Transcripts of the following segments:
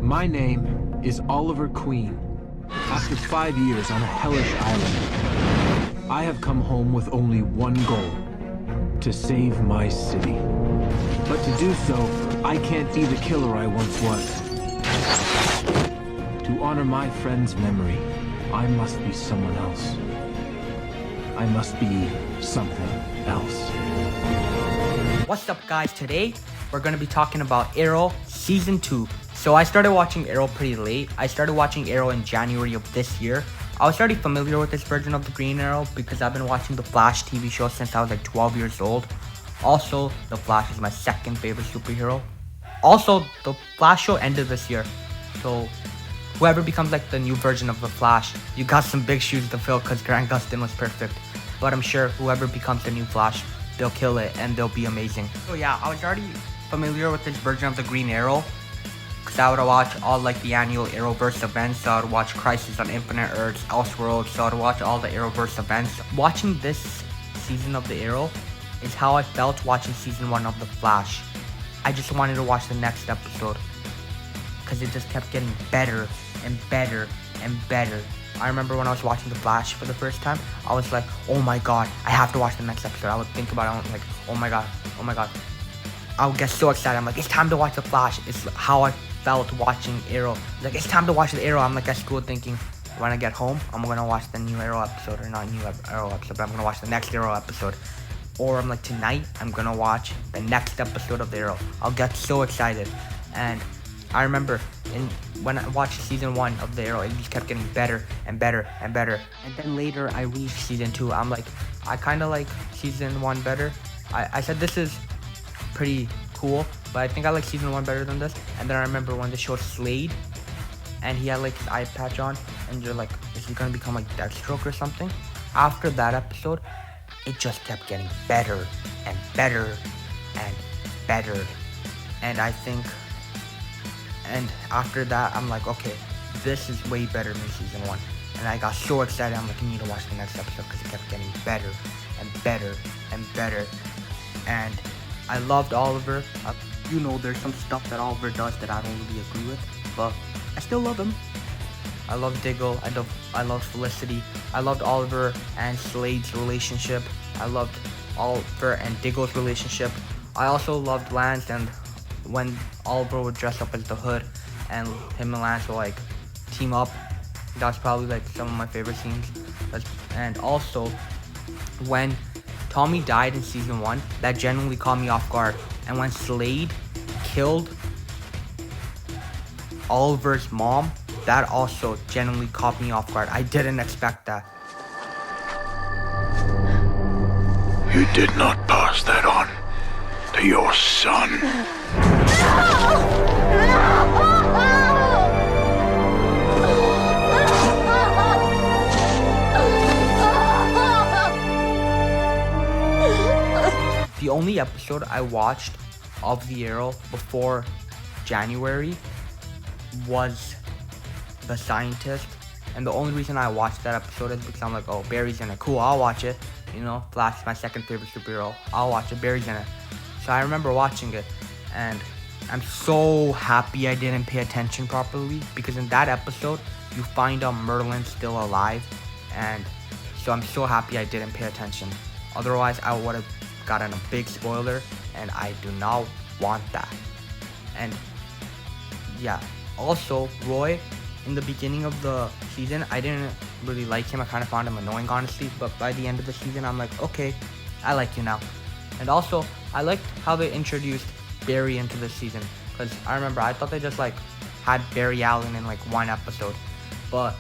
My name is Oliver Queen. After 5 years on a hellish island, I have come home with only one goal: to save my city. But to do so, I can't be the killer I once was. To honor my friend's memory, I must be someone else. I must be something else. What's up, guys? Today we're gonna be talking about Arrow Season 2. So I started watching Arrow pretty late. I started watching Arrow in January of this year. I was already familiar with this version of the Green Arrow because I've been watching the Flash TV show since I was like 12 years old. Also, the Flash is my second favorite superhero. Also, the Flash show ended this year. So whoever becomes like the new version of the Flash, you got some big shoes to fill because Grant Gustin was perfect. But I'm sure whoever becomes the new Flash, they'll kill it and they'll be amazing. So yeah, I was already familiar with this version of the Green Arrow because I would watch all like the annual Arrowverse events. So I would watch Crisis on Infinite Earths, Elseworlds. So I would watch all the Arrowverse events. Watching this season of the Arrow is how I felt watching season 1 of the Flash. I just wanted to watch the next episode because it just kept getting better and better and better. I remember when I was watching The Flash for the first time, I was like, oh my god, I have to watch the next episode. I would think about it, I was like, oh my god. I would get so excited. I'm like, it's time to watch The Flash. It's how I felt watching Arrow. Like, it's time to watch the Arrow. I'm like at school thinking, when I get home, I'm gonna watch the new Arrow episode, or not new Arrow episode, but I'm gonna watch the next Arrow episode. Or I'm like, tonight, I'm gonna watch the next episode of the Arrow. I'll get so excited. And I remember when I watched season 1 of the Arrow, it just kept getting better and better and better. And then later I reached season 2. I'm like, I kind of like season 1 better. I said this is pretty cool, but I think I like season 1 better than this. And then I remember when the show Slade, and he had like his eye patch on, and you're like, is he gonna become like Deathstroke or something? After that episode, it just kept getting better and better and better. And I think, and after that, I'm like, okay, this is way better than season 1. And I got so excited, I'm like, I need to watch the next episode because it kept getting better and better and better. And I loved Oliver. You know, there's some stuff that Oliver does that I don't really agree with, but I still love him. I love Diggle. I love Felicity. I loved Oliver and Slade's relationship. I loved Oliver and Diggle's relationship. I also loved Lance, and when Oliver would dress up as the Hood and him and Lance would like team up. That's probably like some of my favorite scenes. And also, when Tommy died in season 1, that genuinely caught me off guard. And when Slade killed Oliver's mom, that also genuinely caught me off guard. I didn't expect that. You did not pass that on to your son. The only episode I watched of The Arrow before January was The Scientist. And the only reason I watched that episode is because I'm like, oh, Barry's in it. Cool, I'll watch it. You know, Flash is my second favorite superhero. I'll watch it. Barry's in it. So I remember watching it. And I'm so happy I didn't pay attention properly. Because in that episode, you find out Merlin's still alive. And so I'm so happy I didn't pay attention. Otherwise, I would have gotten a big spoiler. And I do not want that. And yeah. Also, Roy, in the beginning of the season, I didn't really like him. I kind of found him annoying, honestly. But by the end of the season, I'm like, okay, I like you now. And also, I liked how they introduced Barry into the season. Because I remember, I thought they just like had Barry Allen in like one episode. But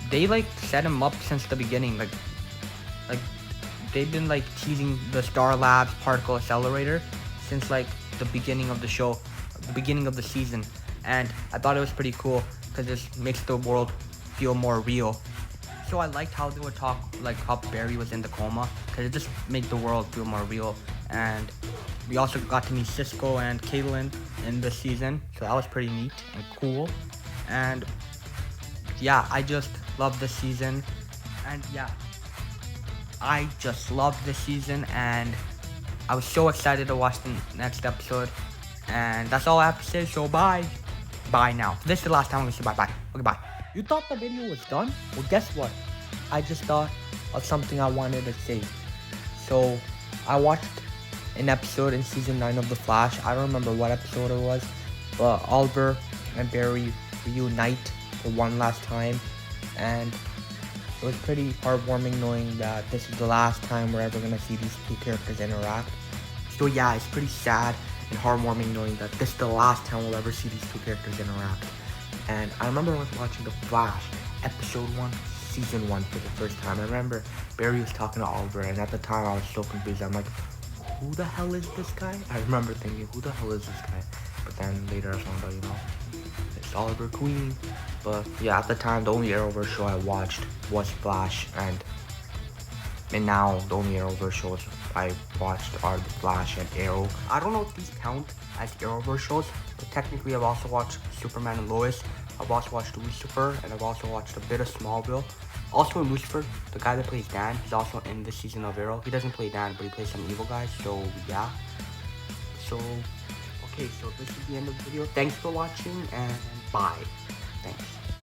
they like set him up since the beginning. Like they've been like teasing the Star Labs particle accelerator since like the beginning of the show, the beginning of the season. And I thought it was pretty cool because this makes the world feel more real. So I liked how they would talk like how Barry was in the coma, because it just made the world feel more real. And we also got to meet Cisco and Caitlin in the season, so that was pretty neat and cool. And yeah, I just love this season. And yeah, I just love this season, and I was so excited to watch the next episode. And that's all I have to say, so bye. bye now. This is the last time I'm gonna say bye-bye. Okay, bye. You thought the video was done? Well, guess what? I just thought of something I wanted to say. So, I watched an episode in season 9 of The Flash. I don't remember what episode it was, but Oliver and Barry reunite for one last time, and it was pretty heartwarming knowing that this is the last time we're ever gonna see these two characters interact. So yeah, it's pretty sad and heartwarming knowing that this is the last time we'll ever see these two characters interact. And I remember when I was watching The Flash, episode 1, season 1 for the first time. I remember Barry was talking to Oliver, and at the time I was so confused. I'm like, who the hell is this guy? I remember thinking, who the hell is this guy? But then later I found out, you know, it's Oliver Queen. But yeah, at the time, the only Arrowverse show I watched was Flash, and now the only Arrowverse shows I watched are The Flash and Arrow. I don't know if these count as Arrowverse shows, but technically I've also watched Superman and Lois. I've also watched Lucifer, and I've also watched a bit of Smallville. Also in Lucifer, the guy that plays Dan, he's also in this season of Arrow. He doesn't play Dan, but he plays some evil guys, so yeah. So, okay, so this is the end of the video. Thanks for watching, and bye. Thanks.